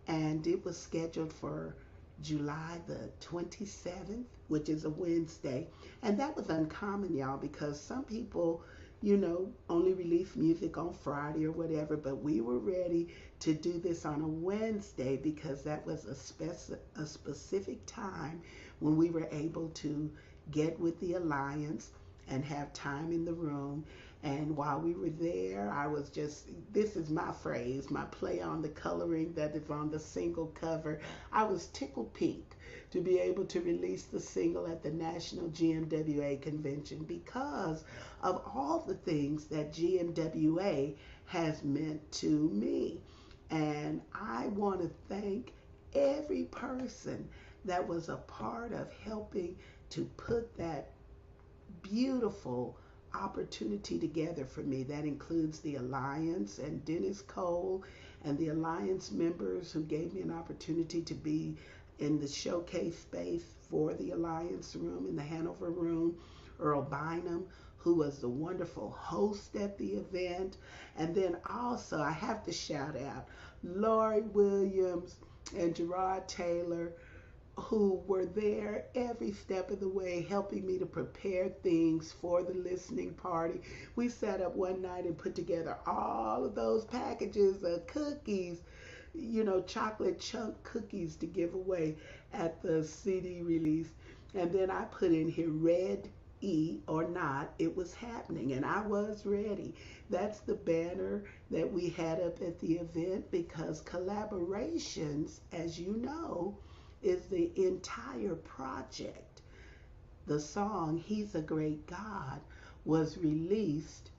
and it was scheduled for July the 27th, which is a Wednesday. And that was uncommon, y'all, because some people, only release music on Friday or whatever, but we were ready to do this on a Wednesday because that was a specific time when we were able to get with the Alliance and have time in the room. And while we were there, I was just, this is my phrase, my play on the coloring that is on the single cover. I was tickled pink to be able to release the single at the National GMWA Convention because of all the things that GMWA has meant to me. And I want to thank every person that was a part of helping to put that beautiful opportunity together for me. That includes the Alliance and Dennis Cole and the Alliance members who gave me an opportunity to be in the showcase space for the Alliance room in the Hanover room. Earl Bynum, who was the wonderful host at the event. And then also I have to shout out Lori Williams and Gerard Taylor, who were there every step of the way helping me to prepare things for the listening party. We sat up one night and put together all of those packages of cookies, chocolate chunk cookies to give away at the CD release. And then I put in here red E or not, it was happening, and I was ready. That's the banner that we had up at the event because collaborations, as you know, is the entire project. The song He's a Great God was released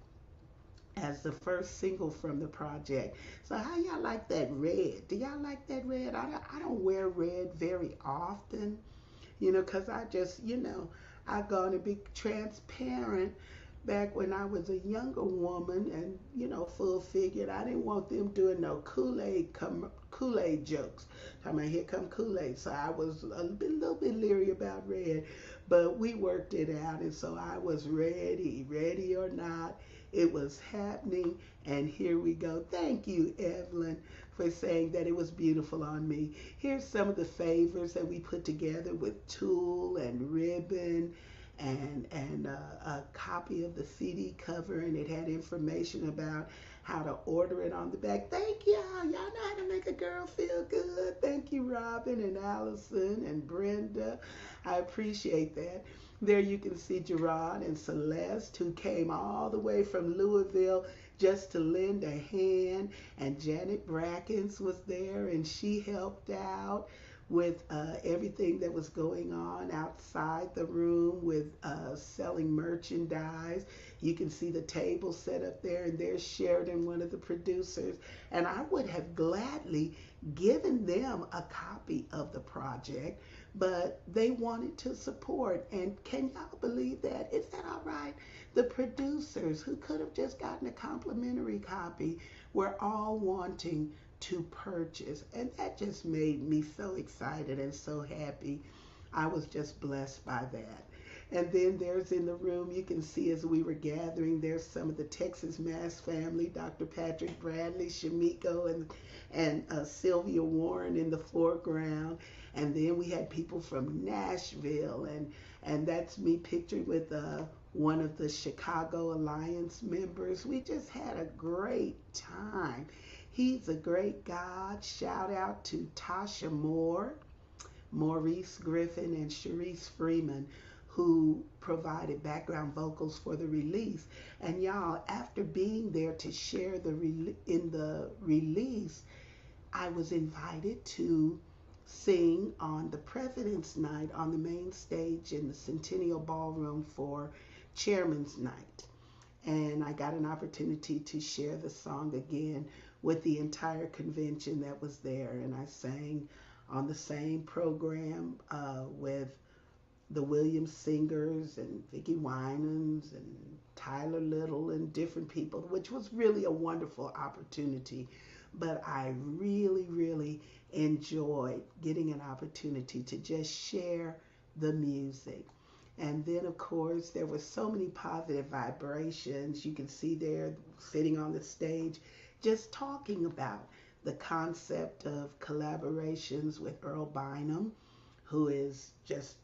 as the first single from the project. So how y'all like that red? Do y'all like that red? I don't wear red very often, because I just, I'm going to be transparent. Back when I was a younger woman and, full figured, I didn't want them doing no Kool-Aid jokes. Talking about here come Kool-Aid. So I was little bit leery about red, but we worked it out. And so I was ready or not. It was happening. And here we go. Thank you, Evelyn, for saying that it was beautiful on me. Here's some of the favors that we put together with tulle and ribbon and a copy of the CD cover, and it had information about how to order it on the back. Thank y'all. Y'all know how to make a girl feel good. Thank you, Robin and Allison and Brenda. I appreciate that. There you can see Gerard and Celeste, who came all the way from Louisville just to lend a hand, and Janet Brackens was there, and she helped out with everything that was going on outside the room with selling merchandise. You can see the table set up there, and there's Sheridan, one of the producers. And I would have gladly given them a copy of the project, but they wanted to support. And can y'all believe that? Is that all right? The producers, who could have just gotten a complimentary copy, were all wanting to purchase. And that just made me so excited and so happy. I was just blessed by that. And then there's in the room, you can see as we were gathering, there's some of the Texas Mass family, Dr. Patrick Bradley, Shamiko, and Sylvia Warren in the foreground. And then we had people from Nashville, and that's me pictured with one of the Chicago Alliance members. We just had a great time. He's a great God. Shout out to Tasha Moore, Maurice Griffin, and Sharice Freeman, who provided background vocals for the release. And y'all, after being there to share in the release, I was invited to sing on the President's Night on the main stage in the Centennial Ballroom for Chairman's Night. And I got an opportunity to share the song again with the entire convention that was there. And I sang on the same program with the Williams Singers and Vicki Winans and Tyler Little and different people, which was really a wonderful opportunity. But I really enjoyed getting an opportunity to just share the music. And then, of course, there were so many positive vibrations. You can see there sitting on the stage, just talking about the concept of collaborations with Earl Bynum, who is just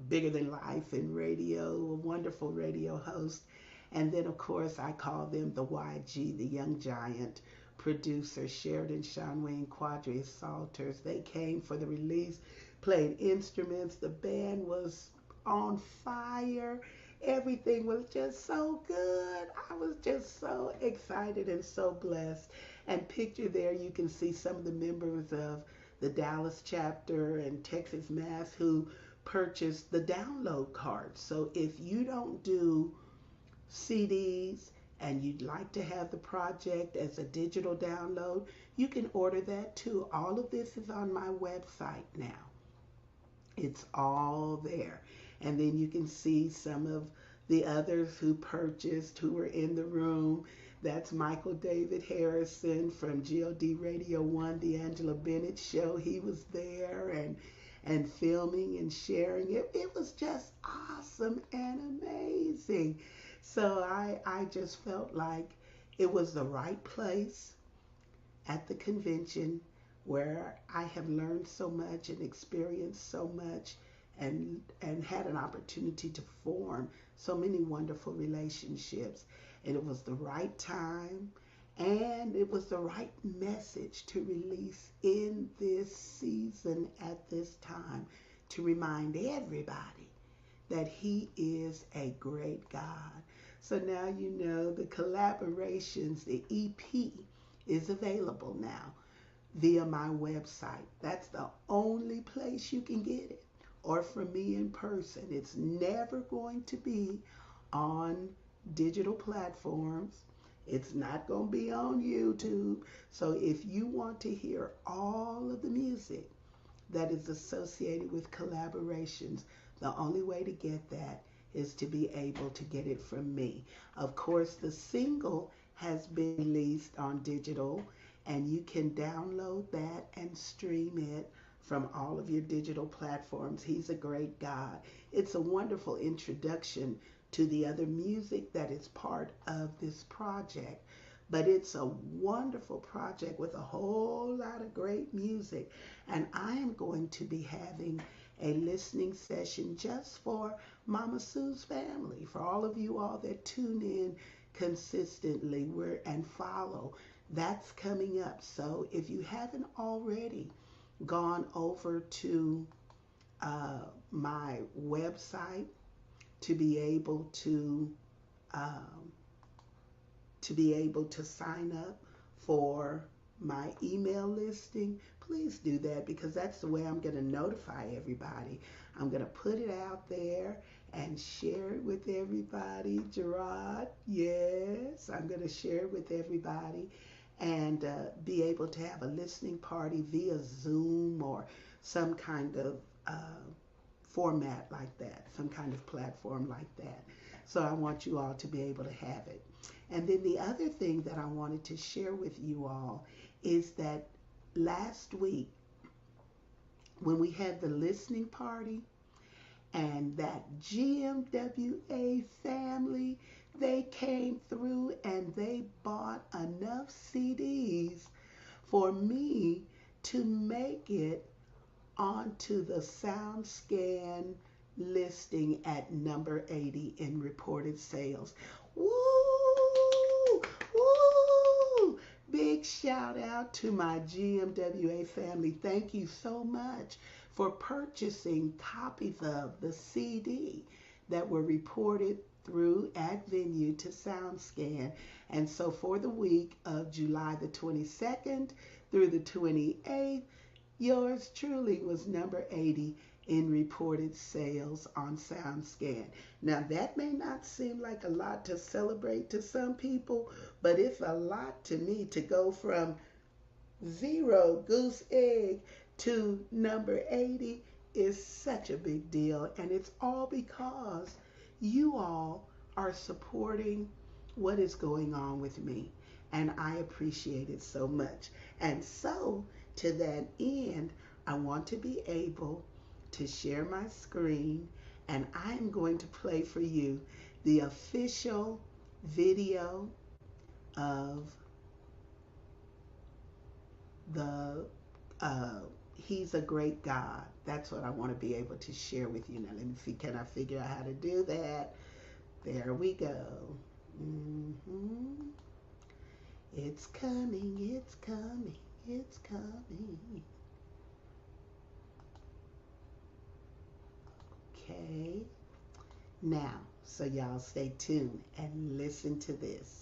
bigger than life in radio, a wonderful radio host. And then, of course, I call them the YG, the Young Giant producer, Sheridan, Sean Wayne, Quadri Salters. They came for the release, played instruments. The band was on fire. Everything was just so good. I was just so excited and so blessed. And picture there, you can see some of the members of the Dallas chapter and Texas Mass who purchased the download cards. So if you don't do CDs and you'd like to have the project as a digital download, you can order that too. All of this is on my website now. It's all there. And then you can see some of the others who purchased, who were in the room. That's Michael David Harrison from GOD Radio 1, the Angela Bennett Show. He was there and filming and sharing it. It was just awesome and amazing. So I just felt like it was the right place at the convention where I have learned so much and experienced so much and had an opportunity to form so many wonderful relationships. And it was the right time and it was the right message to release in this season at this time to remind everybody that He is a great God. So now you know the collaborations, the EP is available now via my website. That's the only place you can get it, or from me in person. It's never going to be on digital platforms. It's not going to be on YouTube. So if you want to hear all of the music that is associated with collaborations, the only way to get that is to be able to get it from me. Of course, the single has been released on digital, and you can download that and stream it from all of your digital platforms. He's a great God. It's a wonderful introduction to the other music that is part of this project. But it's a wonderful project with a whole lot of great music. And I am going to be having a listening session just for Mama Sue's family, for all of you all that tune in consistently and follow. That's coming up. So if you haven't already gone over to my website to be able um, to sign up for my email listing, please do that, because that's the way I'm going to notify everybody. I'm going to put it out there and share it with everybody. Gerard, yes, I'm going to share it with everybody and be able to have a listening party via Zoom or some kind of format like that, some kind of platform like that. So I want you all to be able to have it. And then the other thing that I wanted to share with you all is that last week when we had the listening party and that GMWA family, they came through and they bought enough CDs for me to make it onto the SoundScan listing at number 80 in reported sales. Woo! Woo! Big shout out to my GMWA family. Thank you so much for purchasing copies of the CD that were reported through at venue to SoundScan. And so for the week of July the 22nd through the 28th, yours truly was number 80 in reported sales on SoundScan. Now, that may not seem like a lot to celebrate to some people, but it's a lot to me to go from zero goose egg to number 80 is such a big deal. And it's all because you all are supporting what is going on with me. And I appreciate it so much. And so, to that end, I want to be able to share my screen And I'm going to play for you the official video of the He's a Great God. That's what I want to be able to share with you. Now, let me see, can I figure out how to do that? There we go. Mm-hmm. It's coming, it's coming, it's coming. Okay. Now, so y'all stay tuned and listen to this.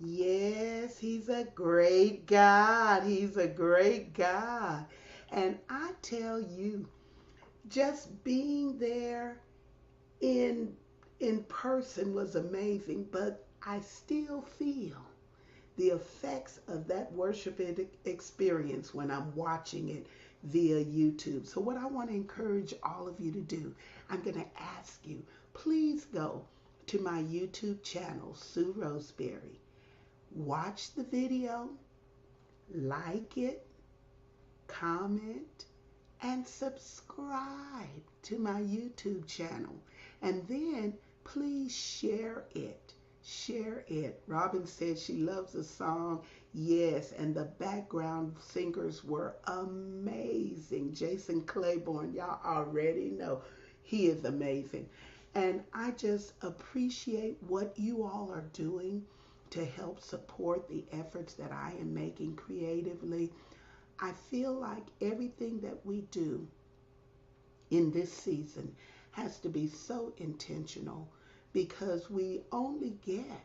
Yes, he's a great God. He's a great God. And I tell you, just being there in in person was amazing, but I still feel the effects of that worship experience when I'm watching it via YouTube. So, what I want to encourage all of you to do, I'm going to ask you, please go to my YouTube channel, Sue Roseberry. Watch the video, like it, comment, and subscribe to my YouTube channel. And then please share it. Share it. Robin said she loves the song. Yes, and the background singers were amazing. Jason Claiborne, y'all already know he is amazing. And I just appreciate what you all are doing to help support the efforts that I am making creatively. I feel like everything that we do in this season has to be so intentional because we only get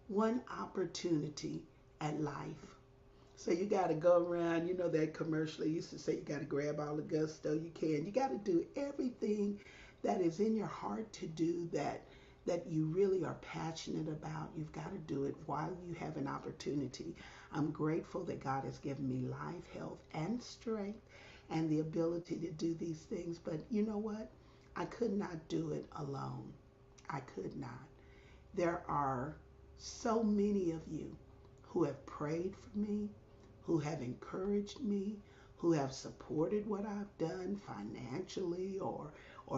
one opportunity at life. So you got to go around, you know that commercial they used to say you got to grab all the gusto you can. You got to do everything that is in your heart to do that you really are passionate about. You've got to do it while you have an opportunity. I'm grateful that God has given me life, health, and strength and the ability to do these things. But you know what? I could not do it alone. I could not. There are so many of you who have prayed for me, who have encouraged me, who have supported what I've done financially or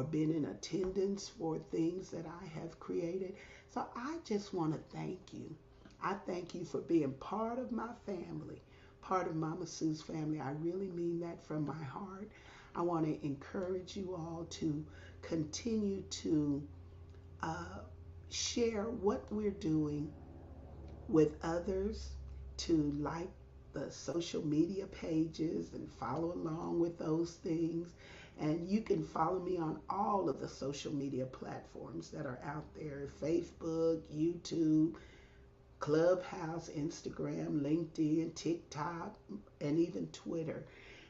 been in attendance for things that I have created. So I just want to thank you. I thank you for being part of my family, part of Mama Sue's family. I really mean that from my heart. I want to encourage you all to continue to uh, share what we're doing with others, to like the social media pages and follow along with those things. And you can follow me on all of the social media platforms that are out there: Facebook, YouTube, Clubhouse, Instagram, LinkedIn, TikTok, and even Twitter.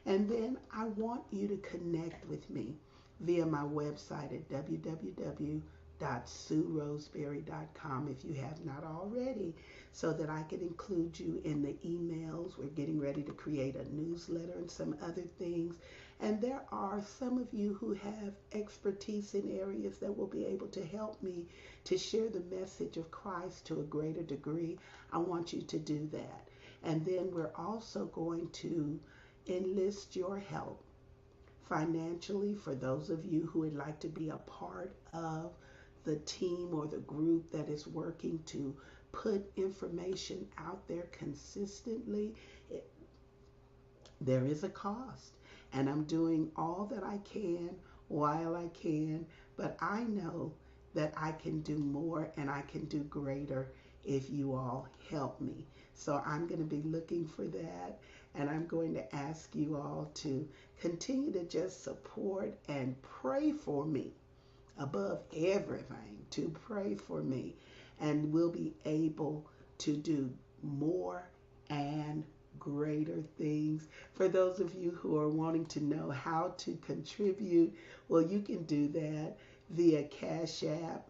And then I want you to connect with me via my website at www.sueroseberry.com if you have not already, so that I can include you in the emails. We're getting ready to create a newsletter and some other things. And there are some of you who have expertise in areas that will be able to help me to share the message of Christ to a greater degree. I want you to do that. And then we're also going to enlist your help financially for those of you who would like to be a part of the team or the group that is working to put information out there consistently. There is a cost, and I'm doing all that I can while I can, but I know that I can do more and I can do greater if you all help me. So I'm going to be looking for that, and I'm going to ask you all to continue to just support and pray for me above everything, to pray for me, and we'll be able to do more and greater things. For those of you who are wanting to know how to contribute, well, you can do that via Cash App.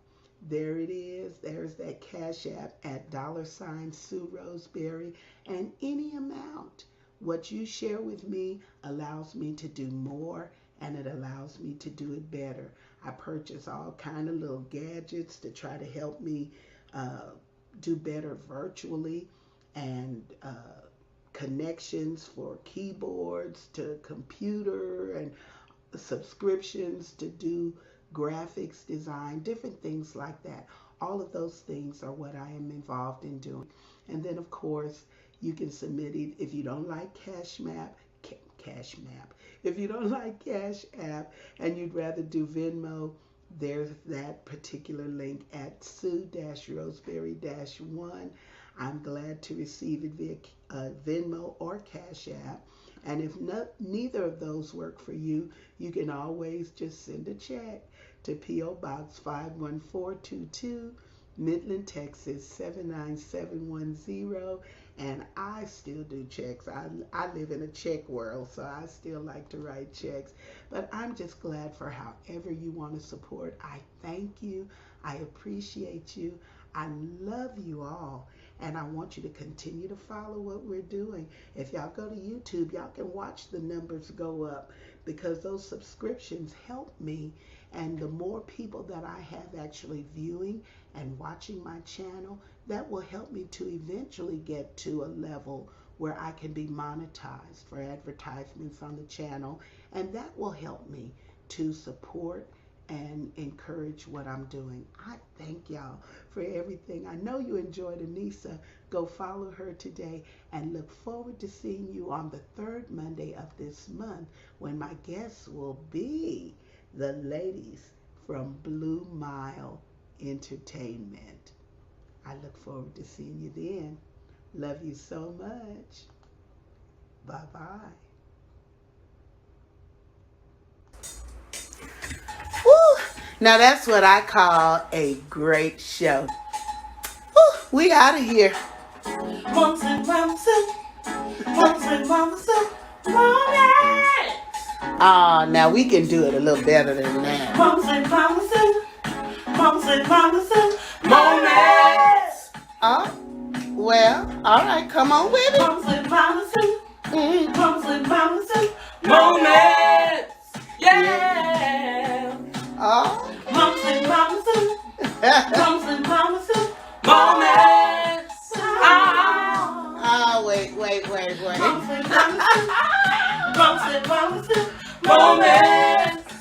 There it is. There's that Cash App at $Sue Roseberry, and any amount. What you share with me allows me to do more, and it allows me to do it better. I purchase all kind of little gadgets to try to help me uh, do better virtually, and connections for keyboards to computer, and subscriptions to do graphics design, different things like that. All of those things are what I am involved in doing. And then, of course, you can submit it if you don't like Cash Map. If you don't like Cash App and you'd rather do Venmo, there's that particular link at Sue-Roseberry-1. I'm glad to receive it via Venmo or Cash App. And if neither of those work for you, you can always just send a check to P.O. Box 51422, Midland, Texas 79710. And I still do checks. I live in a check world, so I still like to write checks. But I'm just glad for however you want to support. I thank you. I appreciate you. I love you all. And I want you to continue to follow what we're doing. If y'all go to YouTube, y'all can watch the numbers go up because those subscriptions help me. And the more people that I have actually viewing and watching my channel, that will help me to eventually get to a level where I can be monetized for advertisements on the channel. And that will help me to support and encourage what I'm doing. I thank y'all for everything. I know you enjoyed Anisa. Go follow her today and look forward to seeing you on the third Monday of this month when my guests will be the ladies from Blue Mile Entertainment. I look forward to seeing you then. Love you so much. Bye-bye. Woo! Now that's what I call a great show. Woo! We out of here. Mums and Mamas, Mums and Mamas, Moments. Ah, now we can do it a little better than that. Mums and Mamas, Mums and Mamas, Moments. Oh, well, all right, come on with it. Mums and Mamas, Mums and Mamas, Moments. Yeah. Oh. Mums and Mamas, Mums and Mamas, Moments. Oh, wait. Mums and Mamas, Mums and Mamas, Moments.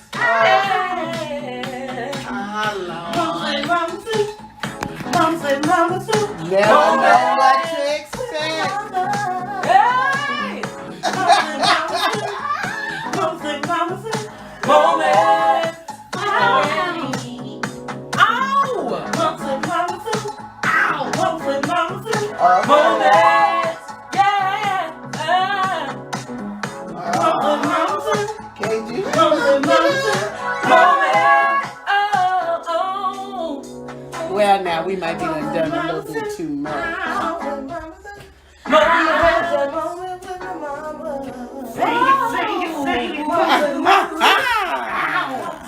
Mums and Mamas, Mums and Mamas, never know what to expect. Hey. Mums and Mamas, Moments. Moments, yeah. Can't you? Well, now we might be done a little bit too much. Sing it.